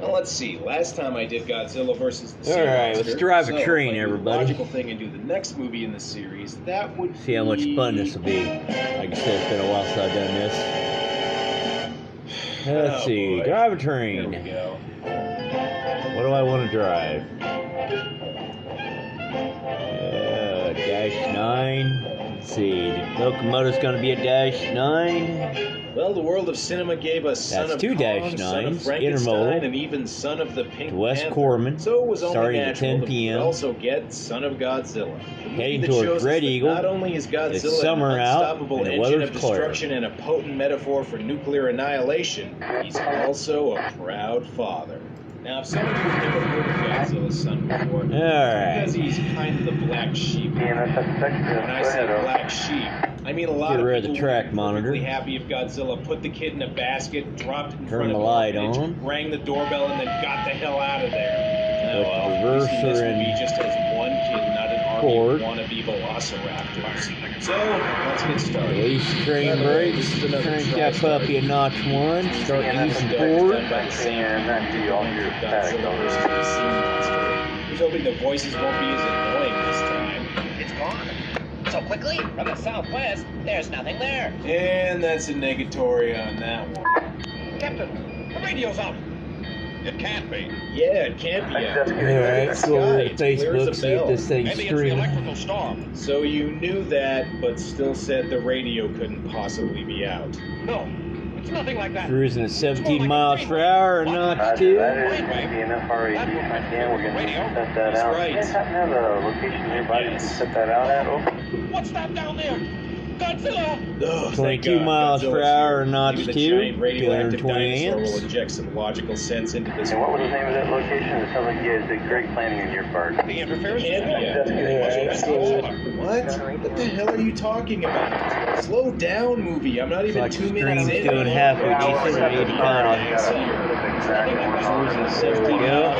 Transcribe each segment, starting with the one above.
Well, let's see. Last time I did Godzilla versus the Sea Alright, Monster, let's drive a so train, if I do everybody. The logical thing and do the next movie in the series, that would See how much fun this will be. Like I said, it's been a while since I've done this. Let's see. Boy. Drive a There train. we go. What do I want to drive? Dash 9. Let's see. The locomotive's going to be a Dash 9. Well, the world of cinema gave us Son That's of two Kong, Dash Son of 9s, Frankenstein, intermodal. and even Son of the Pink Wes Panther. Corman, So it was only starting at natural 10 that we p.m. would also get Son of Godzilla. The movie Heading that towards shows us Red that Eagle. Not only is Godzilla It's summer an out, unstoppable and the engine weather's of clear. destruction and a potent metaphor for nuclear annihilation, he's also a proud father. Now, if some of you have never heard of Godzilla's son before, it's because he's kind of the black sheep. When I say black sheep, I mean a lot Get of rid of the people track would be monitor. perfectly happy if Godzilla put the kid in a basket, dropped it in Turn front the of light an orphanage, on. rang the doorbell, and then got the hell out of there. Put the reverser this in movie just has one kid, not an army forward. of wannabe velociraptors. So, let's get started. Release train brakes. Crank that puppy a notch 1. Start using forward. By the same He's hoping the voices won't be as annoying this time. It's gone. So quickly? From the southwest, there's nothing there. And that's a negatory on that one. Captain, the radio's out. It can't be. Yeah, it can't be out. Alright, let's go over to It's clear as a Facebook, see if bell. this thing's Maybe it's the streaming. electrical storm. So you knew that, but still said the radio couldn't possibly be out. No, it's nothing like that. Cruising at 17 miles per hour, notch 2. That's right. What's that down there? Godzilla! Ugh, 22 miles per hour, notch Maybe the 2. giant radioactive 220 dinosaur amps. will inject some logical sense into this. And what was the name of that location? It sounds like you guys did great planning on your part. The interference Can't be out. What? What the hell are you talking about? Slow down, movie. I'm not even like 2 the minutes in. stream's doing halfway decent. I need to count on it. There we go.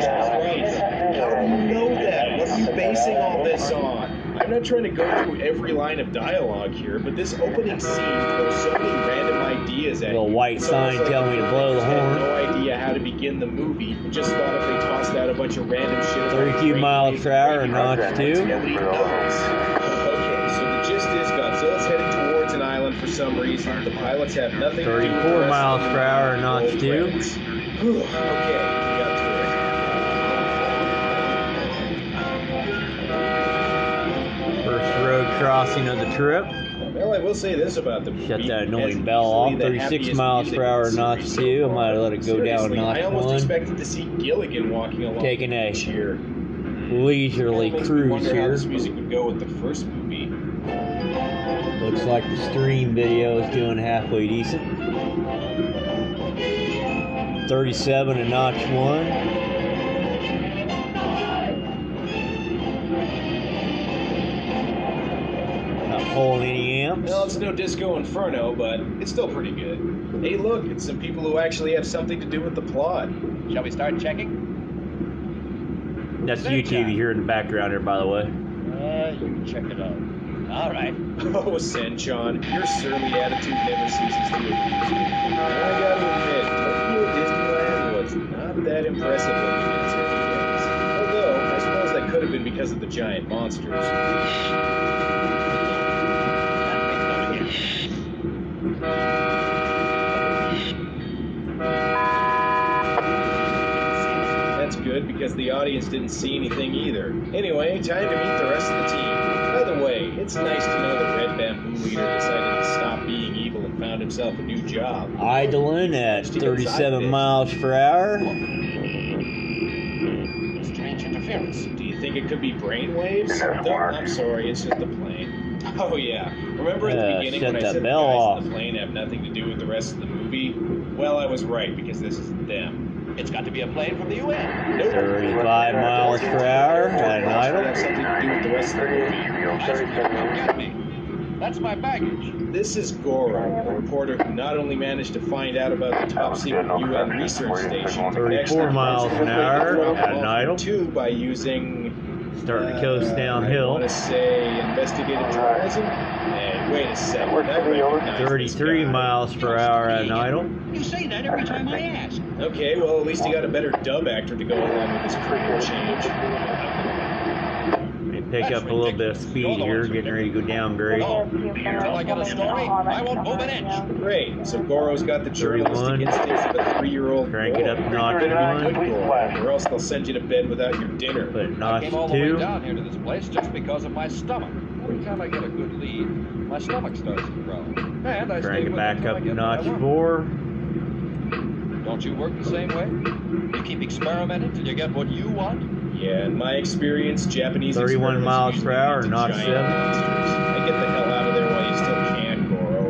How do you know that? What are you basing all this on? I'm not trying to go through every line of dialogue here, but this opening scene throws so many random ideas at Little you. white It's sign almost telling me to blow the they had horn. no idea how to begin the movie. Just thought if they tossed out a bunch of random shit. about 32 great miles per hour, radio notch programs, 2. nobody knows. Okay, so the gist is Godzilla's heading towards an island for some reason. The pilots have nothing to do with the 34 rest miles of the per hour, movie. notch Roll 2. credits. Whew, okay, we got to it. First road crossing of the trip. Well, I will say this about the movie. Shut that It annoying has bell off. easily the 36 happiest miles music per in hour, the notch series 2. I might have let it go down Seriously, notch I almost 1. expected to see Gilligan walking along Taking the a beach here. leisurely Makes me cruise wonder how here. this music would go with the first movie. Looks like the stream video is doing halfway decent. 37 and notch 1. Not pulling any amps. Well, it's no Disco Inferno, but it's still pretty good. Hey, look, it's some people who actually have something to do with the plot. Shall we start checking? That's YouTube you hear in the background there, by the way. You check it out. All right. Oh, Senchan, your surly attitude never ceases to amuse me. And I gotta admit, Tokyo Disneyland was not that impressive looking in its early days. Although, I suppose that could have been because of the giant monsters. That's good because the audience didn't see anything either. Anyway, time to meet the rest of the team. By the way, it's nice to know that Red Bamboo Leader decided to stop being evil and found himself a new job. Idling at 37 miles per hour. Strange interference. Do you think it could be brainwaves? No, I'm sorry, it's just the plane. Oh yeah, remember at the beginning shut when I that said the bell guys off. in the plane have nothing to do with the rest of the movie? Well, I was right because this isn't them. It's got to be a plane from the UN. 35 miles per hour at an Have idle. something to do with the rest of the movie. Don't get me. That's my baggage. This is Goro, a reporter who not only managed to find out about the top secret UN research station, but 34 actually miles an hour at an idle. too by using Starting to coast I downhill. want to say investigative journalism. Wait a second. Works I to be over. recognize this 33 guy. miles per hour at an idle. You say that every time I ask. Okay, well, at least he got a better dub actor to go along with his career change. They pick up a little bit of speed here, getting ready to go downgrade. Until I get a story, I won't move an inch. Great. So Goro's got the journalistic 31. instincts of a 3-year-old Crank it up boy. notch Good 1. Goro, or else they'll send you to bed without your dinner. Put I notch came all the way 2. down here to this place just because of my stomach. Every time I get a good lead, my stomach starts to grow. And I stay Crank it with back until I up get what I notch want. 4. Don't you work the same way? You keep experimenting till you get what you want? Yeah, in my experience, Japanese 31 experiments miles usually per hour, lead to Notch giant 7. monsters. Now get the hell out of there while you still can, Goro.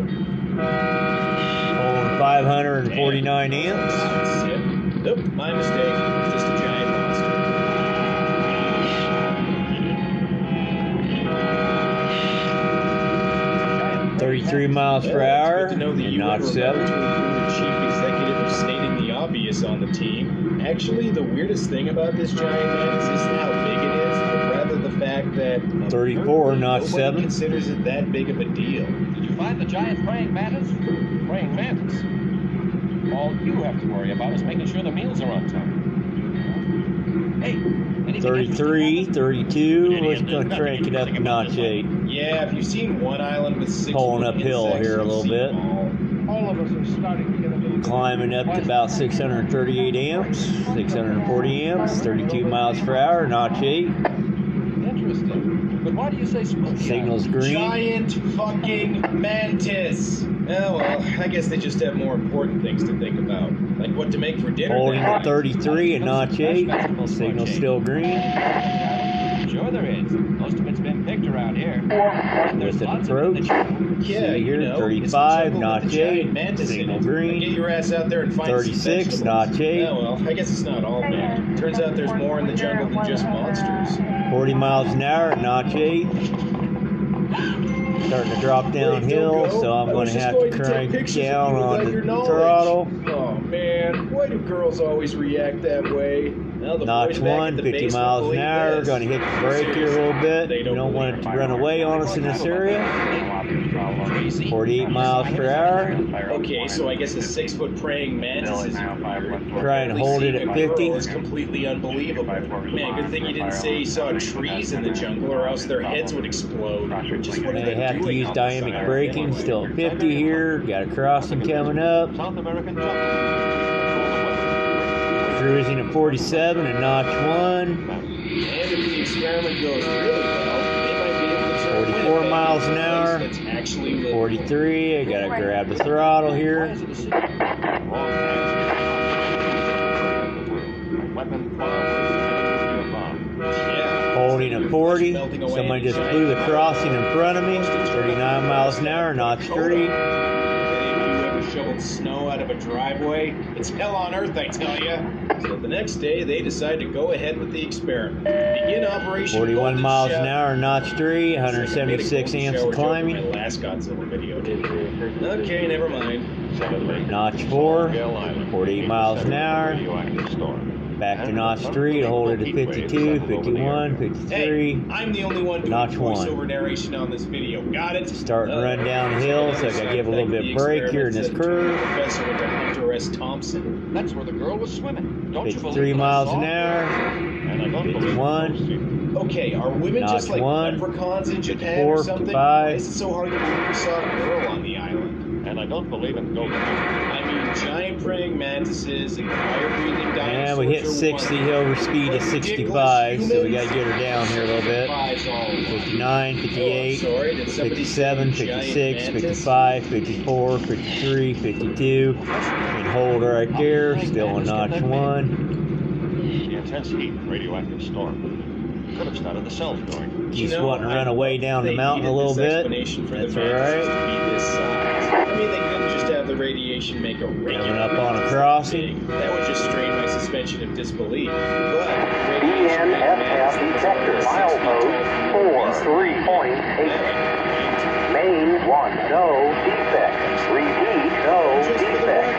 Pulling 549 amps. That's it. Nope, my mistake. It's just a giant monster. 33 miles per Well, it's hour. good to know that And you notch ever 7. remember to include the chief executive of stating the obvious on the team. Actually, the weirdest thing about this giant mantis isn't how big it is, but rather the fact that 34, not nobody 7. considers it that big of a deal. Did you find the giant praying mantis? Praying mantis. All you have to worry about is making sure the meals are on time. Hey, anything 33, interesting 32. Let's go crank it up to notch 8. Yeah, if you've seen one island with 6 Pulling wooden uphill insects, here a you've little seen bit. them all. All of us are starting to get a little Climbing up to about 638 amps. 640 amps. 32 miles per hour. Notch 8. happen? Interesting. But why do you say spooky? Signals green. Giant fucking mantis! Oh well, I guess they just have more important things to think about. Like what to make for dinner. Holding that at night. 33 and notch 8. Signal still green. Sure there is. Most of it's been picked around here. With an approach. Yeah, See you here, know, 35, it's the jungle notch with the giant 8. mantis in Signal it. Get green. your ass out there and find 36, some vegetables. notch 8. Oh well, I guess it's not all bad. Turns out there's more in the jungle than just monsters. 40 miles an hour at notch 8. Starting to drop downhill, so I'm going to have to crank down on the throttle. Oh man, why do girls always react that way? Well, the Notch boys back 1, at the 50 base will miles an believe hour. this. Going to hit the brake here a little bit. They We don't want it to believe run away on us in this area. 48 miles per hour. Okay, so I guess a 6-foot praying mantis is weird. Trying to hold it at 50. It's completely unbelievable. Man, good thing you didn't say you saw trees in the jungle, or else their heads would explode. Just what are They have to doing use on the dynamic side? braking. Still at 50 here. Got a crossing coming up. South American jungle. Cruising at 47 and notch 1. And if the experiment goes really well, they might be able to turn 44 Winnipeg miles into an a hour. place that's actually livable. 43. I gotta grab the throttle Why here. is it a secret? Wrong answer. Weapon bomb. Yeah. Holding at 40. Melting away Somebody in just giant blew the clouds. crossing in front of me. 39 miles an hour, notch 3. Have any of you ever shoveled snow out of a driveway? It's hell on earth, I tell you. So the next day, they decide to go ahead with the experiment. Begin Operation 41 Golden miles an Shower. hour, notch 3. It's like I made a 176 golden amps shower of joke in climbing. My last Godzilla video, didn't I? Okay, never mind. Notch 4. 48 miles an hour. Back to notch 3 to hold it at 52, 51, 53. Hey, I'm the only one doing Notch 1. voiceover narration on this video. Got it? Starting to run downhill, so I gotta give a little bit of brake here in this curve. Professor went to Hunter S. Thompson. That's where the girl was swimming. Don't you 53 believe what I miles saw? an hour. And I don't believe 51. Okay, are women Notch just like 1, leprechauns in Japan 54, or something? 55. Why is it so hard to believe we saw a girl on the island? And I don't believe in ghosts. I mean, giant praying mantises and fire-breathing dinosaurs. And we hit are 60 one. over speed But at 65, ridiculous so we humans? gotta get her down here a little bit. 55's all wrong. 59, 58, Oh, I'm sorry, did somebody 57, say giant 56, mantis? 55, 54, 53, 52. And hold her right there, still a notch 1. The intense heat and radioactive storm could have started the cells going. You Just know, wanting to I run away thought down the they mountain a needed little this bit. explanation for That's the alright. mantis to be this size. I mean, they couldn't just have the radiation make a regular Coming up on a mantis crossing. big. That would just strain my suspension of disbelief. But radiation made DNFF mantis detector, look like a 6 feet tall, milepost 4, 3.8. Main 1, no defect. Repeat, no defect.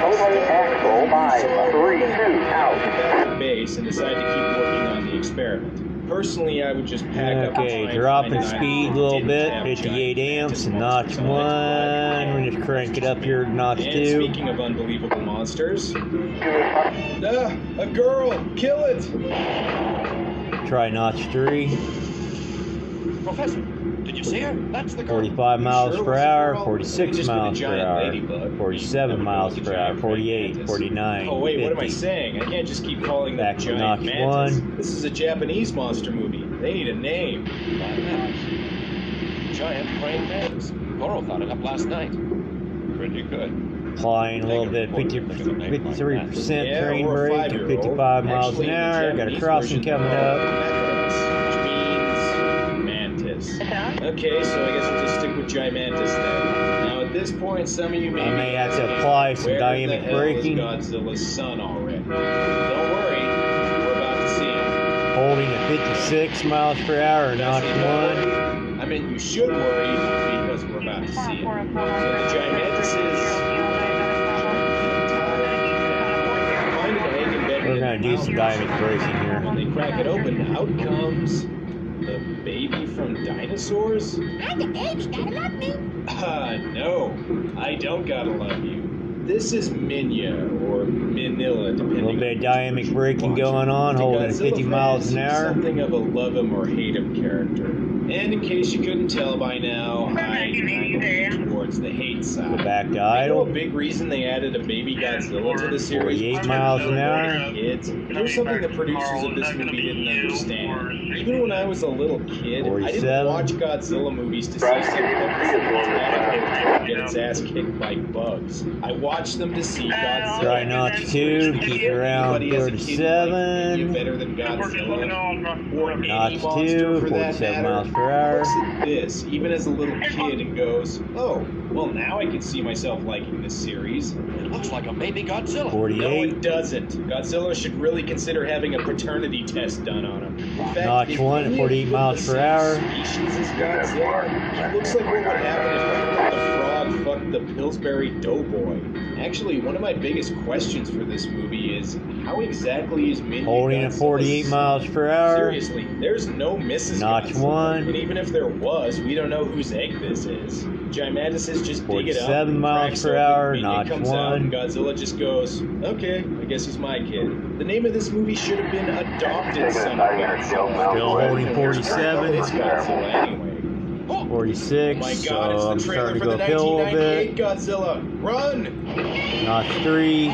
Total axle 5, 3, 2, out. Base and decide to keep working on the experiment. Personally, I would just pack up. and try Okay, and dropping find an speed a island little that bit, didn't have 58 giant amps, mantis and notch monsters on it to ride 1. We just crank it up here to notch And 2. speaking of unbelievable monsters, a girl, kill it! Try notch 3. Professor, did you see her? That's the girl. 45 miles sure it per was a hour, girl? 46 Just with a miles per giant hour, ladybug. 47 Never miles called per the hour, giant 48, mantis. 49, Oh wait, what am I 50. saying? I can't just keep calling Back them to giant notch mantis. 1. This is a Japanese monster movie. They need a name. Giant praying mantis. Goro thought it up last night. Pretty good. Flying a little bit, 53% Yeah, train or a brake, 5-year-old. 55 miles Actually, an the hour. Got a Japanese crossing version, coming up. Macronis, which means mantis. Okay, so I guess we'll just stick with Gigantus then. Now at this point, some of you may I may have to apply some where dynamic the hell braking. is Godzilla's son already? Don't worry, we're about to see him. Holding at 56 miles per hour, notch 1. I mean, you should worry because we're about to see him. So the Gigantus is. We're going to do some dynamic braking here. When they crack it open, out comes the baby from dinosaurs? I'm the baby, gotta love me. No, I don't gotta love you. This is Minya, or Manila, depending A little on bit of which dynamic version you braking watch. going on, To holding at Godzilla 50 miles fans, an he's hour. something of a love him or hate him character. And in case you couldn't tell by now, I kind of lean towards the hate side. Go back to You know idle. a big reason they added a baby Godzilla to the series? 48 miles an hour. Kids, here's something the producers of this movie didn't understand. Even when I was a little kid, I 47. didn't watch Godzilla movies to see some get its ass kicked by bugs. I watched them to see Godzilla. Try notch 2, keep it around Anybody as a kid liked Minya 37. better than Godzilla, or any Notch monster 2, for that 47 matter. miles per hour. Looks at this, even as a little kid, and goes, "Oh, well, now I can see myself liking this series." It looks like a baby Godzilla. No, 48. it doesn't. Godzilla should really consider having a paternity test done on him. In fact, Notch if 1 at Minya 48 was miles the per same hour. Species as Godzilla, it looks like what would happen if the frog fucked the Pillsbury Doughboy. Actually, one of my biggest questions for this movie is how exactly is Minya Holding at Godzilla's 48 son? miles per hour. Seriously, there's no Mrs. Notch Godzilla. 1. And even if there was, we don't know whose egg this is. Gigantus is just dig it up. 47 miles cracks per open, hour, Minya notch comes out, 1. and Godzilla just goes, okay, I guess he's my kid. The name of this movie should have been Adopted Son of Godzilla. Still holding 47. It's Godzilla anyway. 46, Oh my so god, I'm it's the trailer starting to for go the uphill a little 1998 bit. Godzilla. Run! Notch 3, Oh,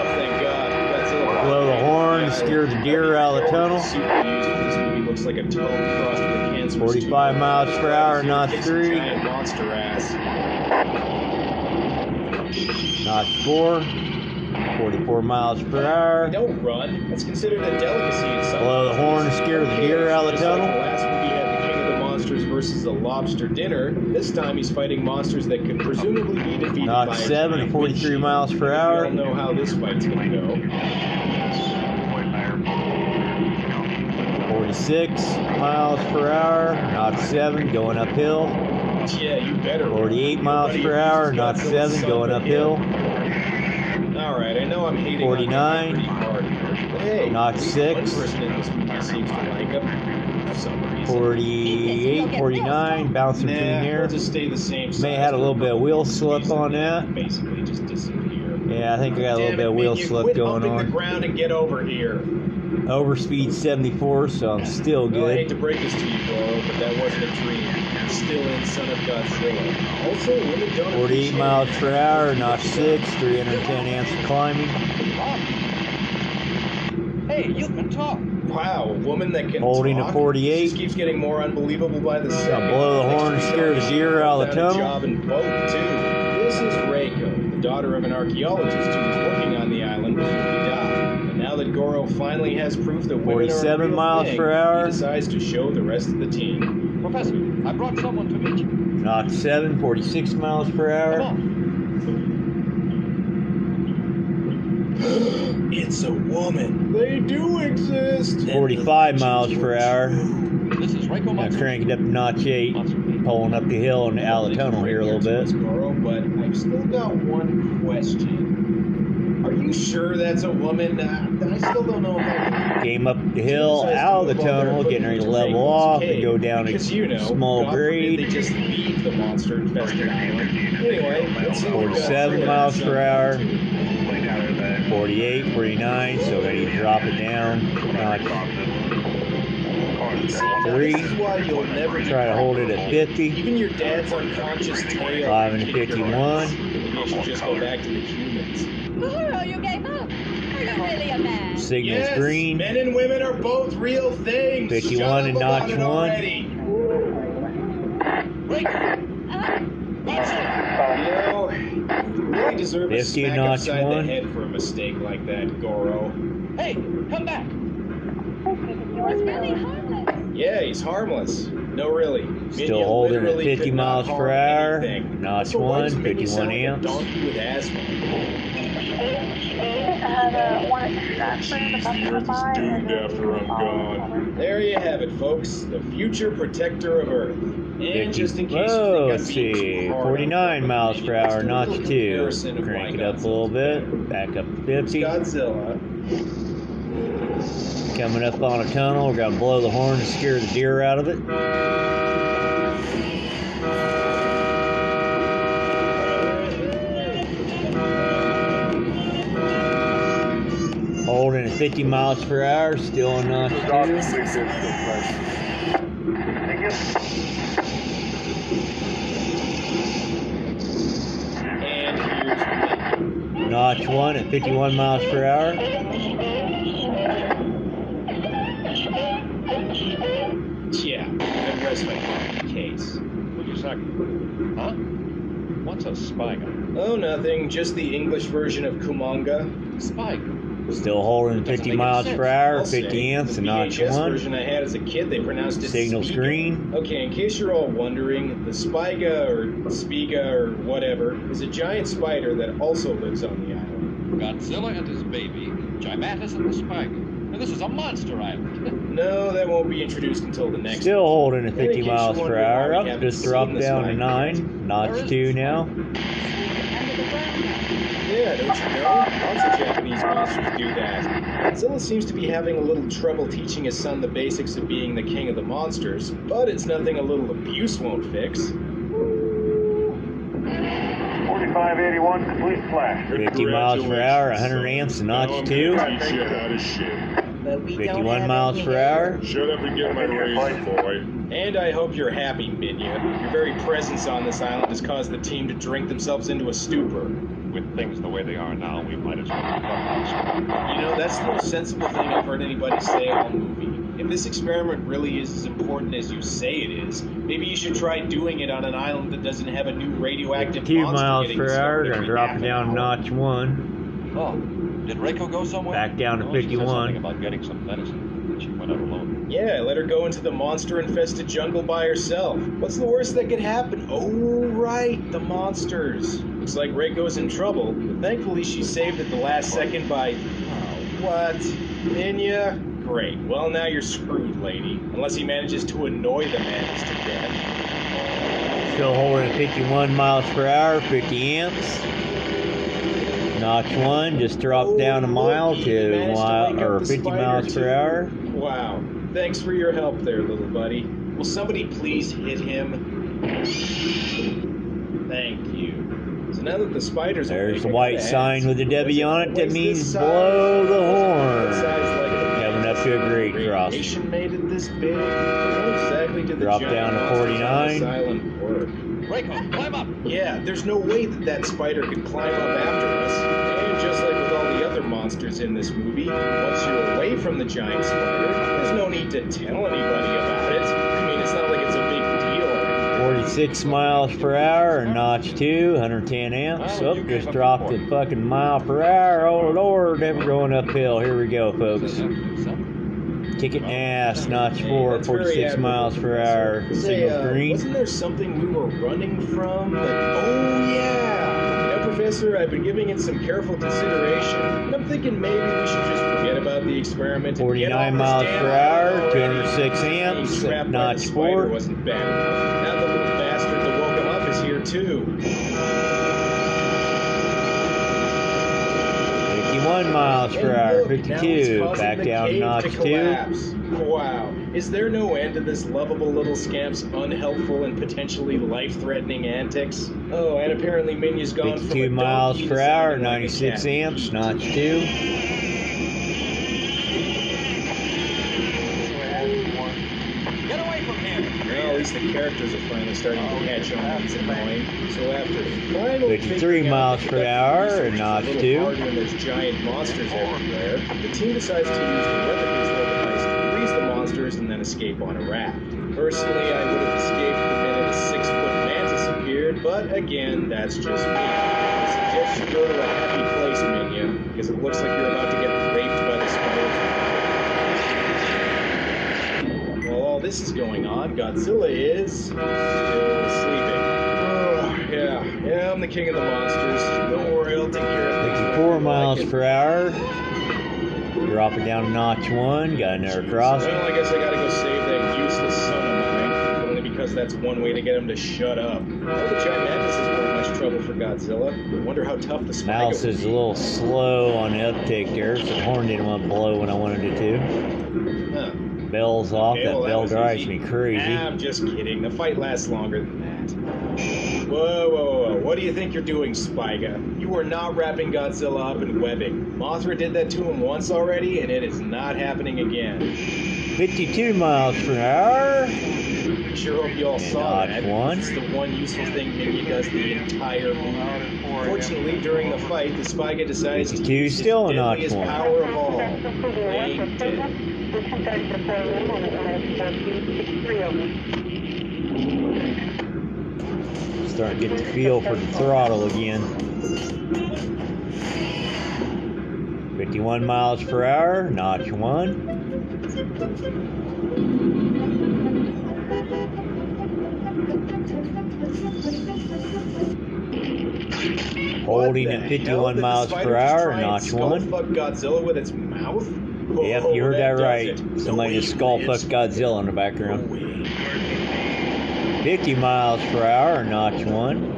thank God. Godzilla. blow the horn to scare the deer out of the tunnel. Super used for this movie looks like a toad crossed with a cancerous 45 tumor. miles per hour, notch Kicks a 3. giant monster ass. Notch 4, 44 miles per hour. Don't run. That's considered a delicacy in some Blow the horn to scare the deer out of the Just like tunnel. the last movie had the King of the Monsters versus the Lobster Dinner. This time he's fighting monsters that could presumably be defeated by Notch a 7 giant at 43 windshield. miles per We hour. all know how this fight's gonna go. 46 miles per hour. Notch 7 going uphill. Yeah, you better. 48 miles per hour. Notch 7 going uphill. Alright, I know I'm hating 49. on him pretty hard here, but hey, Notch at least 6. one person in this movie seems to like him for some reason. 48, 49, bouncing between Nah, here. we'll just stay the same size. May have had a little bit of wheel slip on that. Basically just disappear. Yeah, I think I got a little Damn bit of it, wheel Minya, slip quit going humping the on. ground and get over here. Overspeed 74, so I'm still Well, I hate good. to break this to you, Goro, but that wasn't a dream. You're still in Son of Godzilla. Also, women don't 48 appreciate miles it. per hour, notch 6, 310 amps of climbing. Hey, you can talk. Wow, a woman that can Holding talk? a 48. Just keeps getting more unbelievable by the second. blow the Next horn we to know scare the she deer out of the found a tunnel. job in boat, too. This is Reiko, the daughter of an archaeologist who was working on the island before he died. And now that Goro finally has proof that women are a 47 real miles thing, per hour. he decides to show the rest of the team. Professor, I brought someone to meet you. Notch 7, 46 miles per Come hour. on. It's a woman. They do exist. 45 miles per hour. This is Reiko Now Matsu. crank it up to notch 8. Matsu. pulling up the hill and out of the tunnel here a little bit. But I've still got one question. Are you sure that's a woman? I still don't know if I Came up the hill, out of the tunnel, getting ready to level off and go down a because, you know, small God forbid they grade. just leave the monster-infested island. Anyway, let's see what we got. 47 miles per hour. 48, 49, so I need to drop it down. Notch This is why you'll never try to hold it at 50. Even your dad's unconscious tail. 5 and 51. Maybe you should just go back to the humans. Uhuru, you gave up. Are you really a man? Signals Yes, green. men and women are both real things. 51 Shut and up about notch it 1. already. That's it. You know, you really deserve a 50 smack notch upside 1. the head for a mistake like that, Goro. Hey, come back. He was really harmless. Yeah, he's harmless. No, really. Still Minya holding at literally 50 could not miles per harm hour. anything. Notch So why does 1, Minya 51 sound like a amps. donkey with asthma? After I'm gone. There you have it, folks. The future protector of Earth. And just in case you think Whoa, I'm let's being see. too hard on 49 miles per hour, just a notch little 2. comparison of Crank why it up a little bit. Back up to 50. Godzilla. Coming up on a tunnel. We're going to blow the horn to scare the deer out of it. Holding at 50 miles per hour. Still on notch 2. And here's me. Notch 1 at 51 miles per hour. Yeah, that rest my case. Who'd you suck? Huh? What's a spiga? Oh, nothing. Just the English version of Kumanga. Spiga. Still holding 50 miles per hour. I'll 50 say. amps The and notch VHS 1. version I had as a kid, they pronounced it Signals Spiga. green. Okay, in case you're all wondering, the Spiga or Spiga or whatever is a giant spider that also lives on the island. Godzilla and his baby, Gimatus and the Spider. Now, this is a monster island. No, that won't be introduced until the next Still holding at And in 50 case miles you're per wondering hour. why we Up, haven't just dropped seen the down to Spider 9. Notch 2 now. Under the ground. Yeah, don't you know? Lots of Japanese monsters do that. Godzilla seems to be having a little trouble teaching his son the basics of being the king of the monsters, but it's nothing a little abuse won't fix. 4581, complete flash. 50 miles per hour. 100 amps and notch 2. Teach you how to shit. But we 51 miles per hour. Shut up and get my raise, boy. And I hope you're happy, Minya. Your very presence on this island has caused the team to drink themselves into a stupor. With things the way they are now, we might as well be clubhouse. You know, that's the most sensible thing I've heard anybody say all movie. If this experiment really is as important as you say it is, maybe you should try doing it on an island that doesn't have a new radioactive 2 monster miles getting per hour. discovered Gonna every drop half it an down to hour. notch 1. Oh, did Reiko go somewhere? Back down to Well, she said 51. something about getting some medicine, and she went out alone. Yeah, let her go into the monster-infested jungle by herself. What's the worst that could happen? Oh, right, the monsters. Looks like Reiko's in trouble, but thankfully she saved at the last second by... Oh, what? Minya? Great. Well, now you're screwed, lady. Unless he manages to annoy the madness to death. Still holding at 51 miles per hour. 50 amps. Notch 1. Just dropped down a mile to 50 miles per hour. Wow. Thanks for your help there, little buddy. Will somebody please hit him? Thank you. So now that the spiders are There's the making white fast, sign with the W on it. That what's means this size? blow the horn. What size like the Coming up to a grade cross. radiation made it this big? How exactly did the Drop giant down to monsters on this 49. island work? Reiko, climb up! Yeah, there's no way that spider could climb up after us. And just like with all the other monsters in this movie, once you're away from the giant spider, there's no need to tell anybody about it. I mean, it's not like it's a big deal or anything. 46 miles per hour, notch 2, 110 amps. Well, Oh, you gave just up dropped before. the fucking mile per hour. Oh Lord, never going uphill. Here we go, folks. Kick it ass, notch 4, That's very 46 miles per hour. Say, Signals green. wasn't there something we were running from? Oh, yeah! You know, Professor, I've been giving it some careful consideration. And I'm thinking maybe we should just forget about the experiment and get 49 off miles this per damn hour, island already. 206 amps, Being trapped by notch the 4. spider wasn't bad enough. Now the little number 2. 51 miles per hour, Look, now it's 52, causing back the down cave notch to 2. collapse. Wow. Is there no end to this lovable little scamp's unhelpful and potentially life-threatening antics? Oh, and apparently Minya's gone from a 52 miles donkey per to hour, sounding like a 96 cat. amps, notch 2. Get away from him! Well, at least the characters are finally starting to catch on. It's annoying. So after finally 53 figuring out miles that per conducting hour, research is notch a little 2. hard when there's giant monsters everywhere, the team decides to use the weather control device to freeze the monsters and then escape on a raft. Personally, I would have escaped the minute a 6-foot mantis appeared, but again, that's just me. I suggest you go to a happy place, Minya, because it looks like you're about to get raped by the spiders. While all this is going on, Godzilla is still sleeping. Oh, yeah, I'm the king of the monsters. Don't worry, I'll take care of things. 54 miles per hour. Drop it down to notch 1. Got another cross. Well, I guess I gotta go save that useless son of mine. Only because that's one way to get him to shut up. Well, the giant mantis is not much trouble for Godzilla. I wonder how tough the Spider Mouse will is be. a little slow on the uptake there, so the horn didn't want to blow when I wanted it to. Huh. Bell's off. Okay, That well, bell was drives easy. me crazy. I'm just kidding. The fight lasts longer than that. Whoa. What do you think you're doing, Spiga? You are not wrapping Godzilla up in webbing. Mothra did that to him once already, and it is not happening again. 52 miles per hour. I sure hope you all And saw notch that. 1. It's the one useful thing Minya does the entire movie. Fortunately, during the fight, the Spiga decides to 52 use his still a notch deadliest 1. power of all. Playing dead. Starting to get the feel for the throttle again. 51 miles per hour, notch 1. Holding What at the hell? 51 Did the miles spider per just hour, try and notch skull 1. fuck Godzilla with its mouth? Yep, Oh, you heard that does right. it. Somebody No just skull way, fucked it's- Godzilla in the background. No way. 50 miles per hour, notch 1.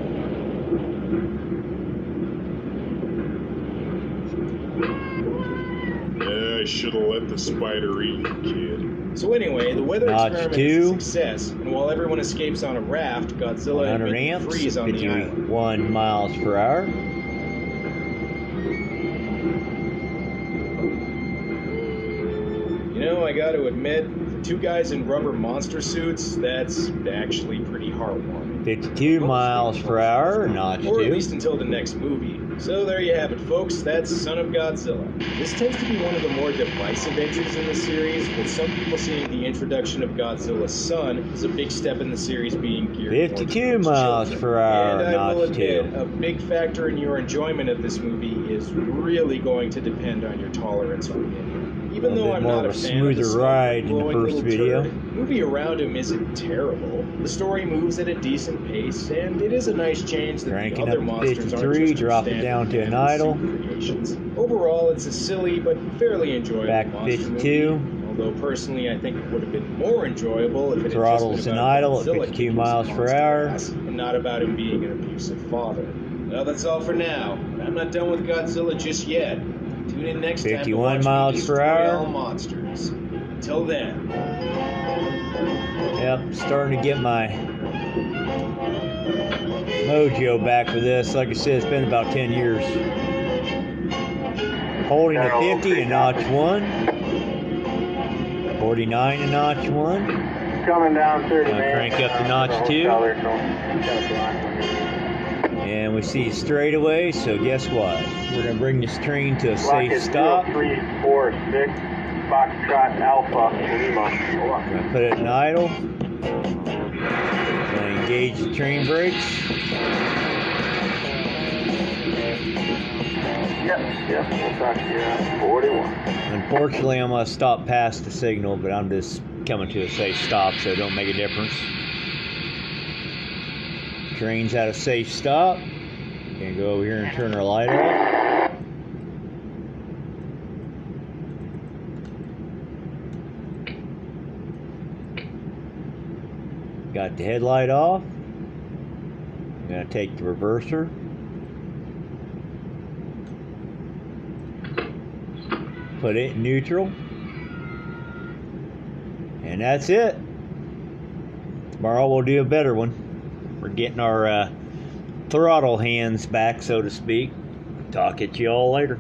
Yeah, I should have let the spider eat you, kid. So anyway, the weather Notch experiment 2. is a success, and while everyone escapes on a raft, Godzilla and 100 Minya amps, freeze on the island. 51 miles per hour. You know, I gotta admit, for two guys in rubber monster suits, that's actually pretty heartwarming. 52 miles per hour, notch Or at 2. least until the next movie. So there you have it, folks. That's Son of Godzilla. This tends to be one of the more divisive entries in the series, with some people seeing the introduction of Godzilla's son as a big step in the series being geared 52 more towards miles children. per hour, And I will notch admit, 2. a big factor in your enjoyment of this movie is really going to depend on your tolerance for Minya. Even A though bit I'm more not of a a fan of the smoother slow, ride in the glowing first little video. turd, the movie around him isn't terrible. The story moves at a decent pace, and it is a nice change that Cranking the other up to monsters aren't 53, just drop it standard down to an fantasy idle. creations. Overall, it's a silly but fairly enjoyable Back monster 52. movie. Although personally, I think it would have been more enjoyable if it had Throttle's just been an about idle at Godzilla 52 kicking miles some per monster hour. ass, and not about him being an abusive father. Well, that's all for now. I'm not done with Godzilla just yet. Tune in next time to 51 watch miles me per destroy hour. all monsters. Until then. Yep, starting to get my mojo back for this. Like I said, it's been about 10 years. Holding at 50 and notch 1. 49 and notch 1. Coming down 30 Gonna minutes. crank up to notch 2. And we see straightaway, so guess what? We're going to bring this train to a safe stop. 346 Foxtrot Alpha Lima. Gonna put it in idle. Gonna engage the train brakes. Yep, we'll talk to you at 41. Unfortunately, I'm gonna stop past the signal, but I'm just coming to a safe stop, so it don't make a difference. Train's at a safe stop. Gonna go over here and turn our light off. Got the headlight off. I'm going to take the reverser. Put it in neutral. And that's it. Tomorrow we'll do a better one. We're getting our throttle hands back, so to speak. Talk at you all later.